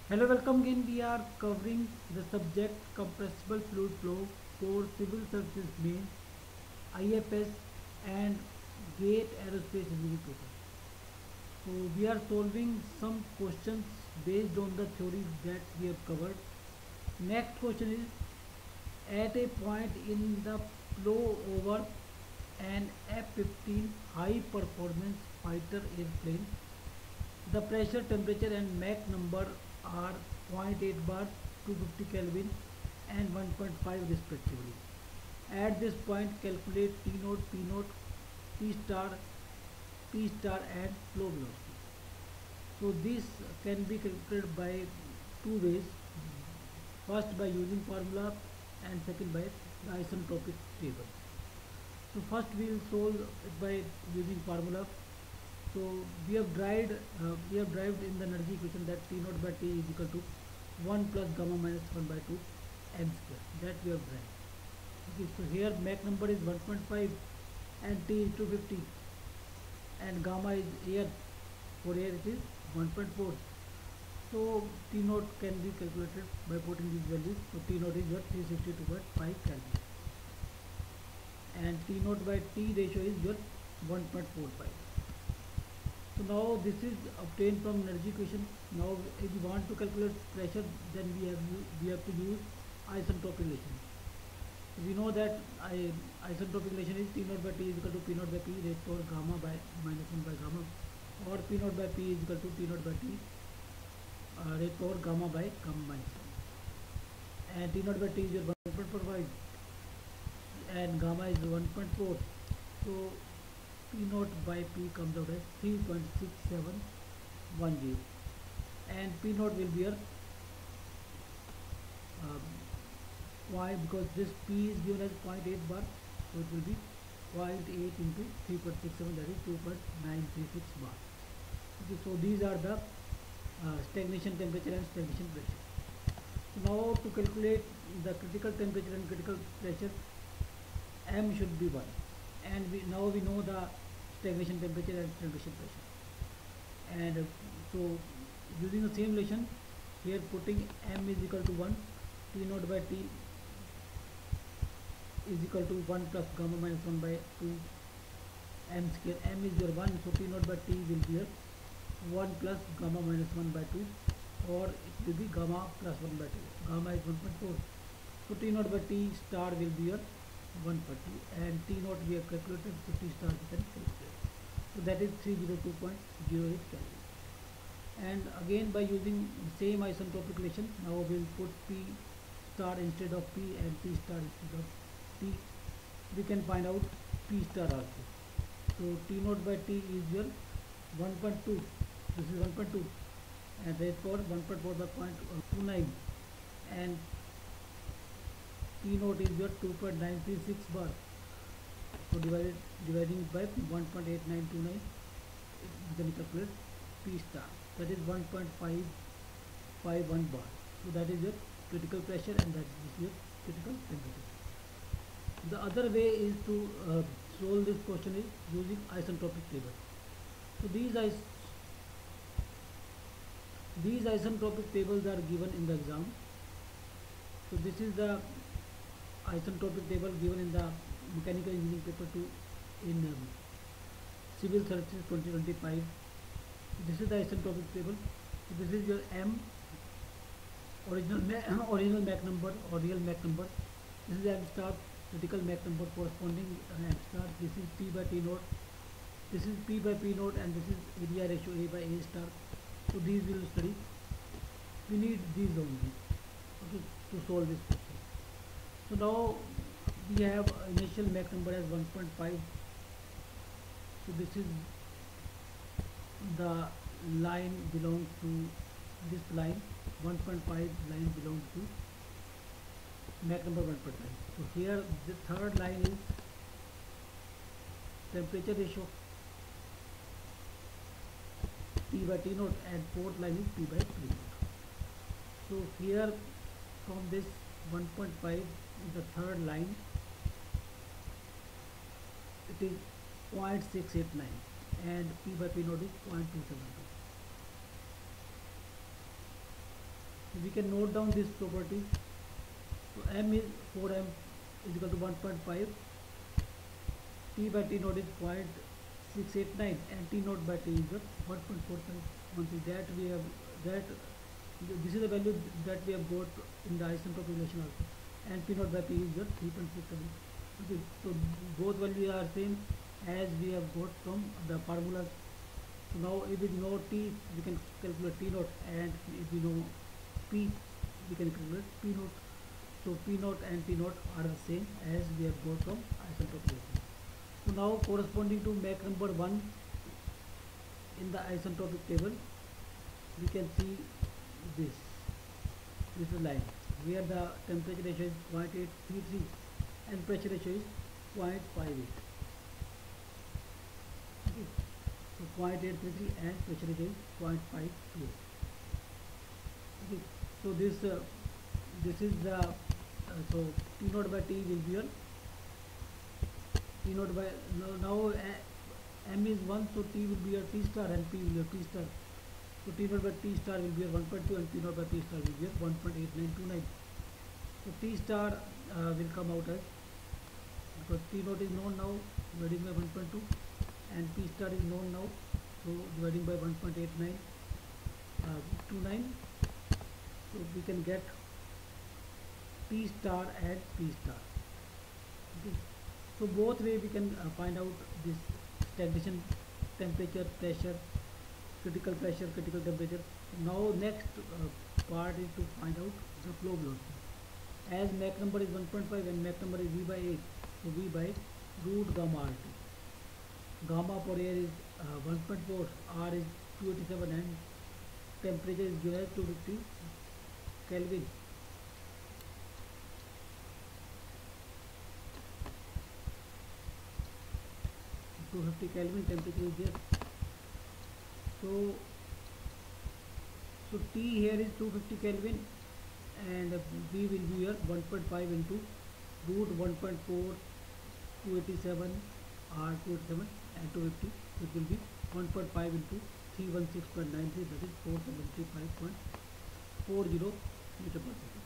Hello, welcome again. We are covering the subject compressible fluid flow for civil services main, IFS and GATE aerospace engineering paper. So we are solving some questions based on the theory that we have covered. Next question is at a point in the flow over an F-15 high performance fighter airplane, the pressure, temperature and Mach number are zero point 0.8 bar, 250 Kelvin and 1.5 respectively. At this point calculate T naught, P naught, P star and flow velocity. So this can be calculated by two ways. First by using formula and second by the isentropic table. So first we will solve it by using formula. So we have derived in the energy equation that T naught by T is equal to 1 plus gamma minus 1 by 2 m square. That we have derived. Okay, so here Mach number is 1.5 and T is 250 and gamma is air. For air it is 1.4. So T naught can be calculated by putting these values. So T naught is what 362.5 Kelvin and T naught by T ratio is your 1.45. So now this is obtained from energy equation. Now if we want to calculate pressure, then we have to use isentropic relation. So we know that isentropic relation is T naught by T is equal to P naught by P raised to power gamma by minus 1 by gamma, or P naught by P is equal to T naught by T raised to power gamma by gamma minus 1. And T naught by T is your 1.45 and gamma is 1.4. So P naught by P comes out as 3.6710 and P naught will be your why, because this P is given as 0.8 bar, so it will be 0.8 into 3.67, that is 2.936 bar. Okay, so these are the stagnation temperature and stagnation pressure. So now to calculate the critical temperature and critical pressure, M should be 1 and now we know the stagnation temperature and stagnation pressure. And so using the same relation here, putting M is equal to 1, T naught by T is equal to 1 plus gamma minus 1 by 2 m square. M is your 1, so T naught by T will be your 1 plus gamma minus 1 by 2, or it will be gamma plus 1 by 2. Gamma is 1.4. So T naught by T star will be your 140 and T naught we have calculated, so T star we can calculate. So that is 302.08 Kelvin. And again by using the same isentropic relation, now we will put P star instead of P and T star instead of T. We can find out P star also. So T naught by T is your 1.2. This is 1.2 and therefore 1.4 by 0.29 and T naught is your 2.936 bar. So dividing by 1.8929, we can calculate P star, that is 1.551 bar. So that is your critical pressure and that is your critical temperature. The other way is to solve this question is using isentropic table. So these isentropic tables are given in the exam. So this is the isentropic table given in the mechanical engineering paper 2 in civil services 2025. This is the isentropic table. So this is your M, original Mach number or real Mach number. This is M star, critical Mach number corresponding M star. This is P by T naught. This is P by P naught and this is area ratio A by A star. So these we will study. We need these only, okay, to solve this question. So now we have initial Mach number as 1.5. So this is the line belongs to this line. 1.5 line belongs to Mach number 1.5. So here the third line is temperature ratio T by T naught and fourth line is P by P naught. So here from this 1.5 the third line, it is 0.689 and P by P naught is 0.272. we can note down this property. So m is 4m is equal to 1.5, t by t naught is 0.689 and t naught by t is 1.45. That we have, that this is the value that we have got in the isentropic relation also, and p naught by p is 3.67. Okay, so both values are same as we have got from the formulas. So now if we know t, we can calculate t naught, and if we know p, we can calculate p naught. So p naught and t naught are the same as we have got from isentropic relation. So now corresponding to Mach number 1 in the isentropic table, we can see this. This is line where the temperature ratio is 0.833 and pressure ratio is 0.58. Okay. So 0.833 and pressure ratio is 0.52. Okay. So this is the so T naught by T will be your T naught by now m is 1, so T will be your T star and P will be your T star. So T naught by T star will be your 1.2 and P naught by P star will be your 1.8929. So T star will come out as, because T naught is known now, dividing by 1.2, and P star is known now, so dividing by 1.8929. So we can get P star and P star. Okay. So both way we can find out this stagnation temperature, pressure, critical pressure, critical temperature. Now next part is to find out the flow velocity. As Mach number is 1.5 and Mach number is V by 8, so V by root gamma RT. Gamma for air is 1.4, R is 287 and temperature is given as 250 Kelvin. Kelvin temperature is there. So T here is 250 Kelvin and V will be here 1.5 into root 1.4, 287, R 287 and 250. It will be 1.5 into 316.93, that is 4735.40 meter per second.